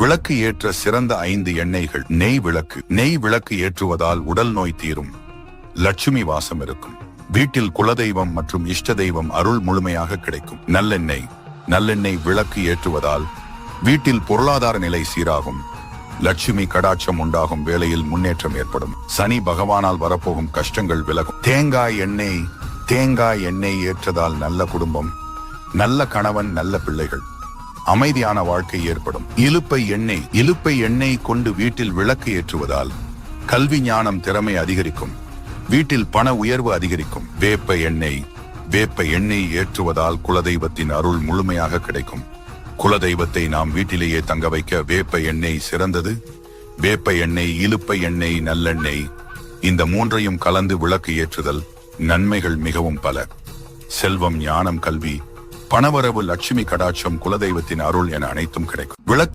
விளக்கு ஏற்ற சிறந்த 5 எண்ணெய்கள். நெய் விளக்கு. நெய் விளக்கு ஏற்றுவதால் உடல் நோய் தீரும், லட்சுமி வாசம் இருக்கும், வீட்டில் குலதெய்வம் மற்றும் இஷ்ட தெய்வம் அருள் முழுமையாக கிடைக்கும். நல்லெண்ணெய். நல்லெண்ணெய் விளக்கு ஏற்றுவதால் வீட்டில் பொருளாதார நிலை சீராகும், லட்சுமி கடாட்சம் உண்டாகும், வேளையில் முன்னேற்றம் ஏற்படும், சனி பகவானால் வரப்போகும் கஷ்டங்கள் விலகும். தேங்காய் எண்ணெய். தேங்காய் எண்ணெய் ஏற்றதால் நல்ல குடும்பம், நல்ல கணவன், நல்ல பிள்ளைகள், அமைதியான வாழ்க்கை ஏற்படும். இலுப்பை எண்ணெய். இலுப்பை எண்ணெய் கொண்டு வீட்டில் விளக்கு ஏற்றுவதால் கல்வி ஞானம் திறமை அதிகரிக்கும், வீட்டில் பண உயர்வு அதிகரிக்கும். வேப்ப எண்ணெய். வேப்ப எண்ணெய் ஏற்றுவதால் குலதெய்வத்தின் அருள் முழுமையாக கிடைக்கும், குலதெய்வத்தை நாம் வீட்டிலேயே தங்க வைக்க வேப்ப எண்ணெய் சிறந்தது. வேப்ப எண்ணெய், இலுப்பை எண்ணெய், நல்லெண்ணெய் இந்த 3ஐயும் கலந்து விளக்கு ஏற்றுதல் நன்மைகள் மிகவும் பல. செல்வம், ஞானம், கல்வி, பணவரவு, லட்சுமி கடாட்சம், குலதெய்வத்தின் அருள் என அனைத்தும் கிடைக்கும். விளக்கு